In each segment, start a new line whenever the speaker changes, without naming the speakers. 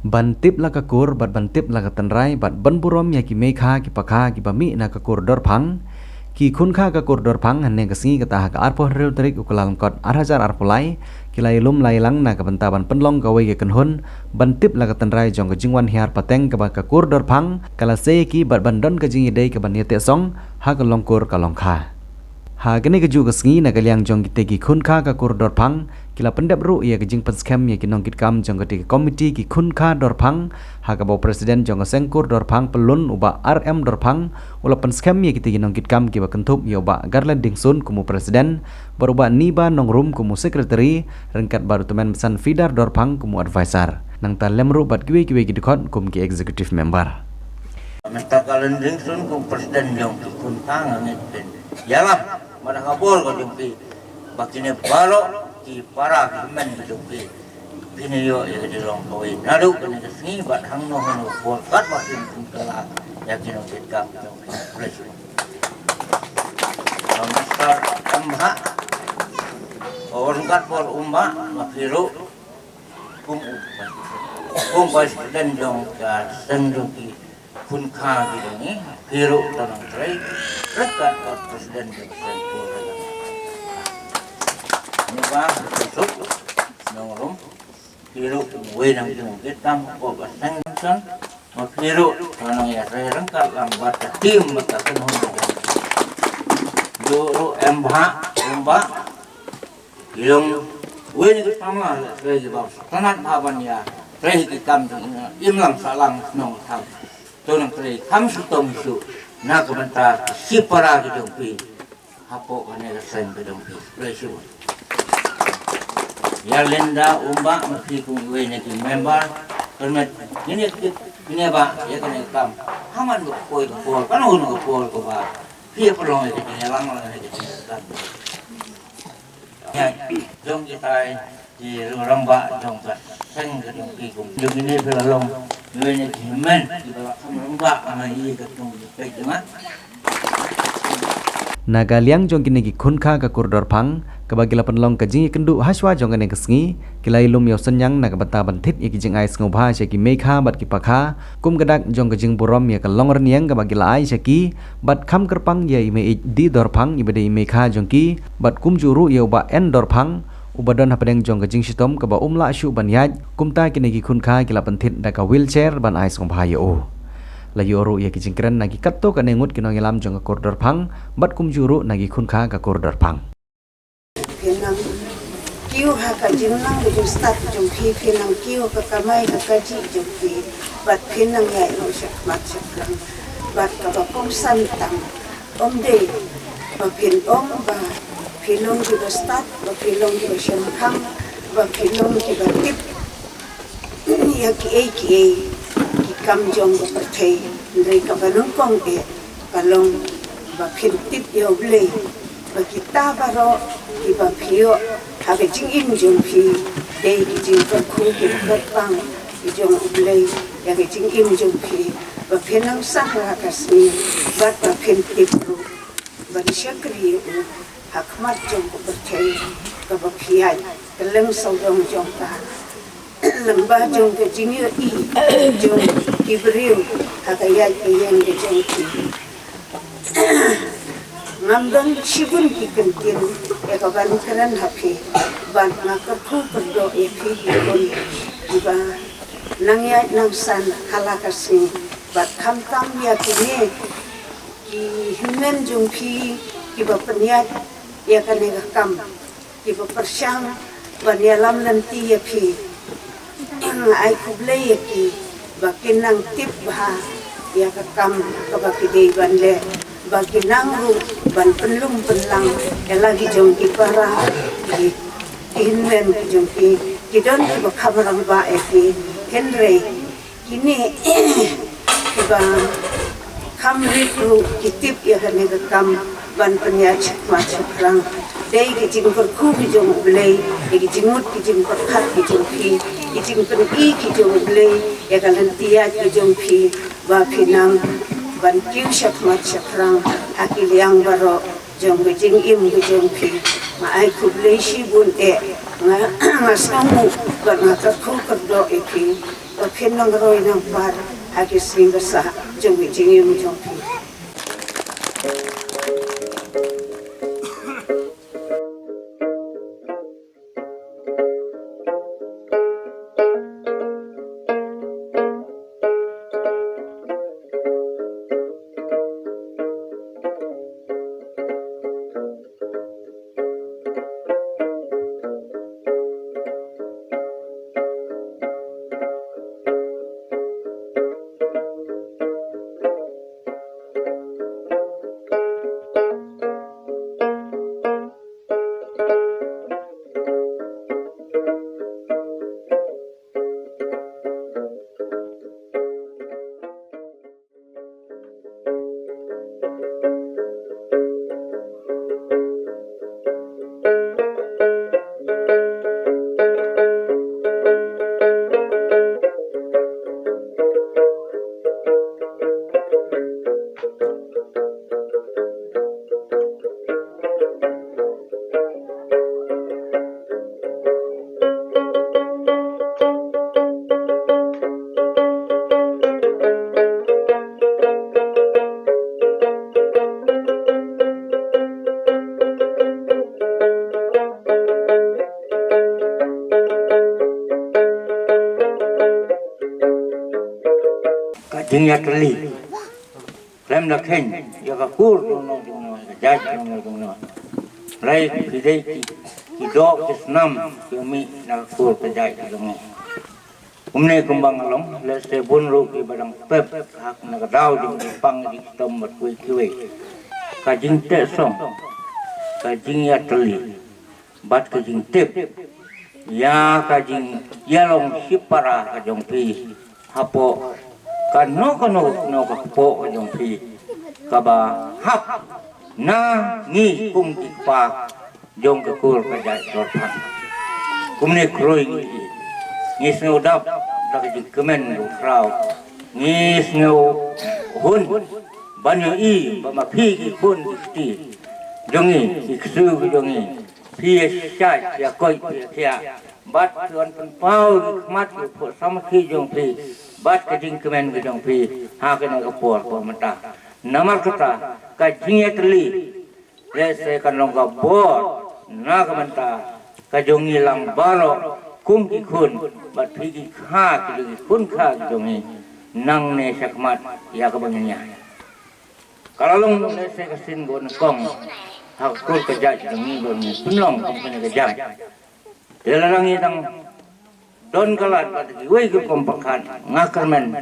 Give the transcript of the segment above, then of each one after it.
ban tip la kakur bat ban tip la katanrai bat ban burom ya ki mekha ki pakha ki bami na kakur dor phang ki khun kha kakur dor phang hanne kasngi kata ka arpo rel trik ukulang kot arhajar arpolai kilai lum lai lang na ka bantaban penlong gawai ke kenhun ban tip la katanrai jong ka jingwan hiar pateng ka ba kakur dor phang kala se ki bat bandon ka jingi dei ka ban yete song ha ka longkur ka longkha ha gene ka ju kasngi na kaliang jong kite ki khun kha kakur dor phang kila pendap ru ia kejing penskem ya kinong kitkam jong ketika komiti ki khun kha dorphang ha ka presiden jong sengkur dorphang pelun uba RM dorphang ula penskem ya kita kinong kitkam ki ba kentup ya uba garland dingsun kumu presiden baruba niba nongrum kumu sekretari rengkat baru teman pesan fidar dorphang kumu advisor nang ta lemru bat kiwe ki dikot kum ki executive member
Mesta garland dingsun kumu presiden jong khun kha ngit ben yalah mana kabur ko jong ki bakine balo ki para men betupi bini yo ya di long koi nalu kene kesini bat hang no hanu bol kat makin kala yakin no kita presiden namaskar amha orang kat bol umma makiru kum presiden dong ka sendungi kun kha gini kiru tanang trai rekat presiden dong ba suk nongrom kiru we nang kitam ko basang san makiru kanang ya rengkat lambat tim mata kenhun juru emha umba ilung we ni pama re ba tanat haban ya re kitam imlang salang nong tham to nang re tham su tom su na ka banta sipara ki dongpi hapo kane sen ki dongpi re su ya lenda umba mesti kuwe ni member kerana ini ba ya kan kam haman ko koi ko kan hun ko ba dia perlu ni lang ni ya jong kita di orang ba jong ka sen ke jong ki kum jong ini belong we ni men di ba orang ba ai ke jong pe jema
Nagaliang jong kini ki khun kha ka kurdor phang kabagila penlong ka jingi kendu haswa jong kene kesngi kilai lum yo senyang na kabata banthit iki jing ai ngobha ki mekha bat ki pakha kum gadak jong ka jing burom ya ka long rniang kabagila ai ki bat kham kerpang ya ime di dor phang ibade mekha jong ki bat kum juru ya ba en dor phang ubadon hapadeng jong ka jing sitom ka ba umla shu ban yaj kumta kini ki khun kha kila banthit da ka wheelchair ban ai ngobha yo layoru ya kijingkren nagi katto kanengut kinong ilam jong ka koridor phang bat kum juru nagi khun kha ka koridor phang
pinang kiu ha ka jinang jong start jong pinang kiu ka kamai ka kaji jong bat pinang ya no syak mat syak bat ka ba kom santang om de ba pin om ba pilong ki ba start ba pilong ki ba shamkham ba pilong ki ba tip ya ki kam jong ko perthei ndai ka banung kong e kalong ba phin tip yo ble ba kita baro ki ba phio ha ke jing im jong phi dei ki jing ko khu ki ka pang ki jong ble ya ke jing im jong phi ba phinang sa ha ka sni ba phin tip ru ba shakri hakmat jong ko perthei ka ba phiai kaleng sau dong jong ka lembah jong ke jingi jong kibriu hakaya yang ke jong ki ngamdang shibun ki kentin e ka ban karan hapi ban na ka khu perdo e phi kon ba nangya nangsan halakasi bat kham tam ya ki ki human jong phi ki ba panyat ya ka ne kam ki ba persyang ban ya lam nanti ya phi ai kublai ki bakinang tip bah ya kakam kabakidei banle bakinang ru ban penlum penlang lagi jong ki para ki inven jong ki kidon ki bakhabarang ba ki henre kini ba kamri ru ki tip ya hane kakam ban penyaj macam dei ki jing ko khu ki jong blei ki jingut ki jing ko khat ki jong ki jing ko ki jong blei ya kalan tia ki jong ki ba pinang ban kiu syak mat syakrang akil yang baro jong ke jing im ke jong pi ma ai ku le shi bun e nga samu ba nga ka ku ka do e pi o phen nang roi nang par ha ki sing sa jong ke jing im jong pi
Kajing ya teli, lem dah ken, ya kakur jono jono, kajaj jono jono, lai kidai kidok kisnam kami nak kakur kajaj jono. Umne kumbang along, lese bunru ki badang pep hak nak dau di pang di tempat kui kiwe. Kajing tesong, kajing ya teli, bat kajing tep, ya kajing yalong sipara kajong pi, hapo. Kano kapo yung pi kaba hap na ni kum tipa yung kakul kajay dorpan kumne kroy ni snow dap lagi kemen do kraw ni snow hun banyo i ba pi ki hun ti jongi iksu jongi pi sha ya koi ya bat tuan penpau mat ko samaki jong pi bat kajing kemen kajong pi ha kena kapor ko mata namar kata kajing etli lese kan long kapor na kamanta kajong ilang baro kum ki kun bat pi ki ha ki kun kha kajong ni nang ne sakmat ya kabangnya kalau long lese kasin gon kong ha ko kajaj jong ni gon punlong kene kajang delarang itang don kalat pati wei ke kompakan ngakermen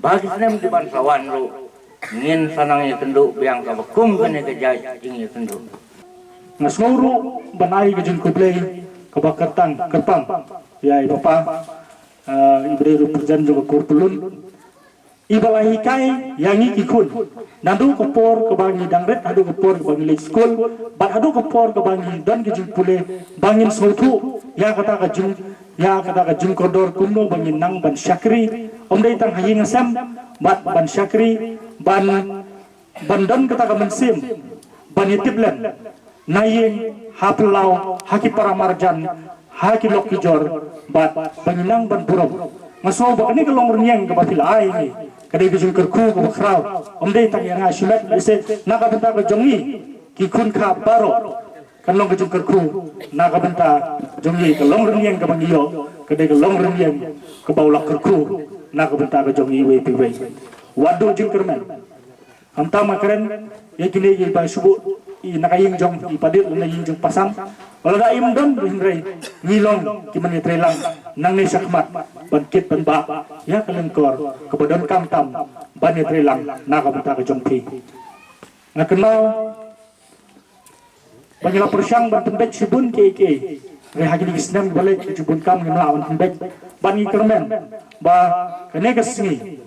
bagi senem di bansawan ru ngin sanangnya tendu biang ka bakum kene kejai ingin tendu
nasmuru banai ke jeng kublei ke bakartang kerpang ya bapa ibreru perjan juga kurpulun ibalahi kai yangi ikun nadu kepor ke bangi dangret adu kepor ke bangi school bat adu kepor ke bangi dan ke jeng pule bangin sautu ya kata ke jung kodor kumno bangin nang ban syakri omdai tang hayi ngasem bat ban syakri ban don kata ke mensim ban itiblen naying haplau haki paramarjan haki lokijor bat bangin nang ban burom ngaso ba ni kelong renyang ke batil ai ni kadai ke jung kerku ke bakrau omdai tang yang asyimet ise naka benta ke jongi ki kun ka baro kalong ke jung kerku naka benta jongi kelong renyang ke bangiyo kadai kelong renyang ke baulak kerku naka benta ke jongi we piwe wadu jung kermen hamta makren ye kini ye ba subu i nakaying jong i padir na ying jong pasang wala da im don hingray ngilong ki man trelang nang ni sakmat bangkit banba ya kalengkor kebodon kamtam ban trelang nakabenta ke jong pi ngakenau banyala persyang ban tembek sibun ke re hagi di snem balik jubun kam ngelawan tembek ban ikermen ba kene kesni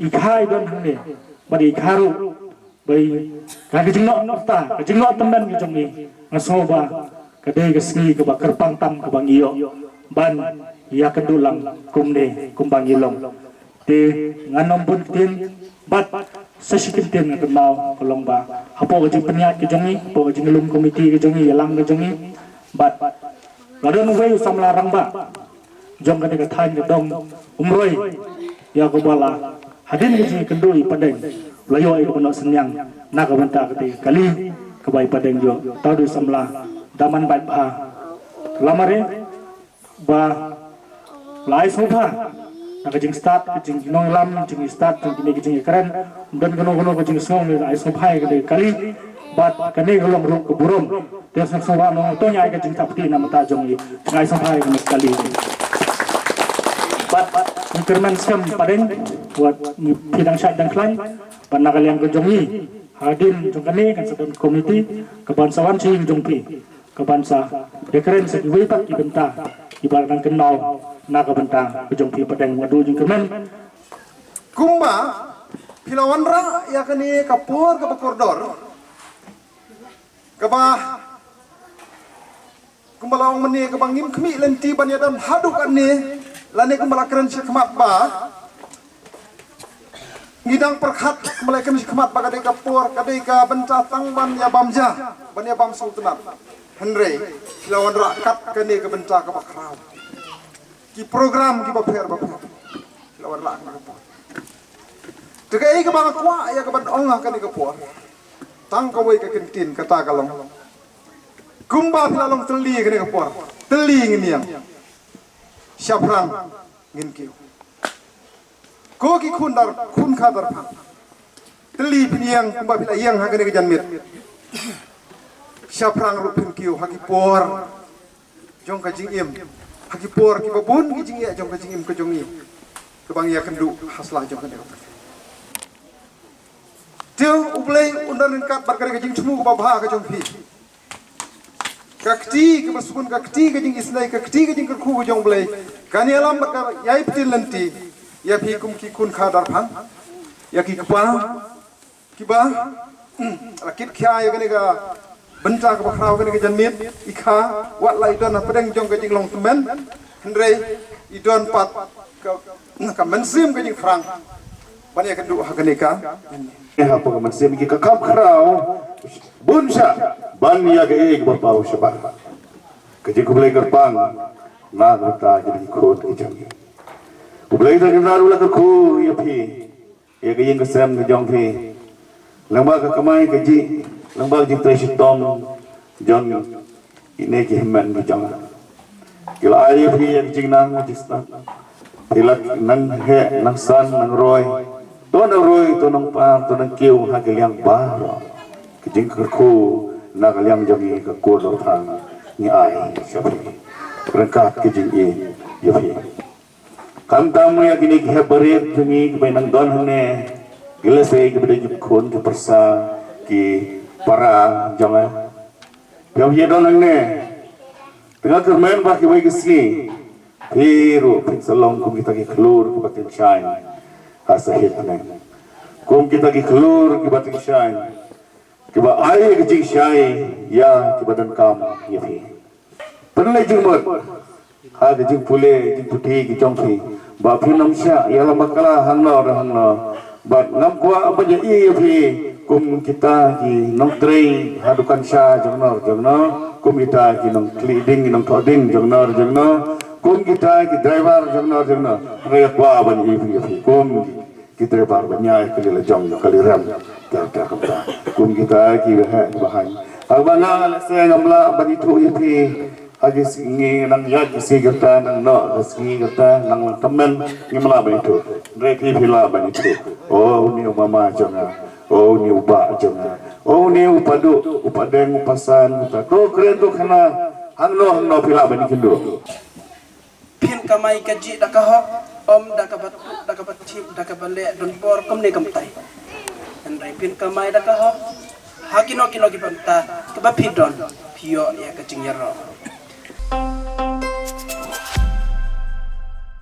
ikhai don hne bari ikharu bai kajing nok nokta kajing nok temen kajong ni ngasoba kadai kesni ke bakar pangtam ke bangiyo ban ya kedulang kumne kumbang ilong te nganom pun tin bat sesi kintin ke mau kolong ba hapo ke jing penyak ke jongi hapo ke jing lum komiti ke jongi yalang ke jongi bat ladon wei usam larang ba jong ke ke thain ke dong umroi ya ko bala hadin ke jing kendui padeng layo ai ko no senyang na ka benta ke kali ke bai padeng jo tadu samla daman bai ba lamare ba lai sofa nak jing start jing nong lam jing start jing ni jing keren dan kono jing song ni ai sofa ke kali bat kane golong rong ke burom dia sofa no to nya ke jing tapti na mata jong ni ai sofa ke kali bat kerman skam padeng buat pidang syat dan klan ban nakalian ke jong ni hadin jong kane kan sedang komiti kebangsaan sing jong pi kebansa dekeren sekiwei tak ibenta ibaratkan kenal naga bentang ujung pi padang ngadu jing kemen
kumba pilawan ra ya kani kapur ke koridor kaba kumbala ong meni ke bangim kemi lenti banya dan haduk ani lane kumbala keren sekmat ba ngidang perkhat mulai kemi sekmat ba kadai kapur kadai ka benca tangban ya bamja ban ya bam sultanat Henry lawan rakat kene ke benca ke bakrau ki program ki baper lawan rakat dekai ke bang kwa ya ke ban ongah kene ke puar tang ka wei ke kentin kata kalong kumba pilalong teli kene ke puar teli nginiang syaprang ngin kiu ko ki kun khadar pha teli piniang kumba pilayang ha kene ke janmit syaprang rupin kiu haki por jong ka jing im haki por ki babun ki jing ya jong ka jing im ke jongi ke bang ya kendu haslah jong ka dek teu ublei undan kat barkare ke jing chmu ko babha ke jong pi kakti ke basun kakti ke jing islai kakti ke jing ku jong blei kani alam bakar yai ptil lanti ya pi kum ki kun khadar phang ya ki kpa ki ba rakit khya ya kene ka benta ke bakrau kene ke janmit ikha wat la idon padang jong ke jing long temen hendrei idon pat ka mensim ke jing frang bani ke du hakane ka
ha po mensim ki ka kap krau bunsa ban ya ke ek bapau seba ke jing ku blai kerpang na ta jadi khot ke jong ku blai ta kenaru la ku ya pi ya ke jing ke sem ke jong pi lama ke kamai ke ji lambang jing trai sitom jong ini ki hemman bi jong kila ayu fi yang jing nang jista hilak nang he nang san nang roy to nang pa to nang kiu ha ke liang ba ro ki jing ku na ka liang jong ke ko do thang ni ai shabi berkat ki jing i yo fi kam tam ya kini ki he bari jing ki nang don hne gila se ki bade ki khon ki persa ki para jangan yang dia donang ne tengah kermain baki wei kesini biru salong kum kita ki kelur ki batin shine asahit ne kum kita ki kelur ki batin shine ki ba ai ki jing shine ya ki badan kam ye phi penle jumot ha ki jing pule jing puti ki chongfi ba phi nam sha ya la bakala hanno bat ngam kwa apa je ye phi kum kita ki nong trei hadukan sha jongnor kum kita ki nong leading nong thoding jongnor kum kita ki driver jongnor re kwa ban i kum ki driver banya ki le jong kali ram ta kum kita ki ha bahan abana la se ngamla ban itu i agi singi nang ya ki si gata nang no singi gata nang temen ngimla ban itu re ki phila ban itu oh ni mama jonga oh ni upa jonga oh ni upadu upadeng upasan to keren to kana hangno pila bani kindo
pin kamai kaji dakaho om dakabat tip dakabale don por komne kamtai andai pin kamai dakaho hakino kino kipanta kebapidon pio ya kacing yaro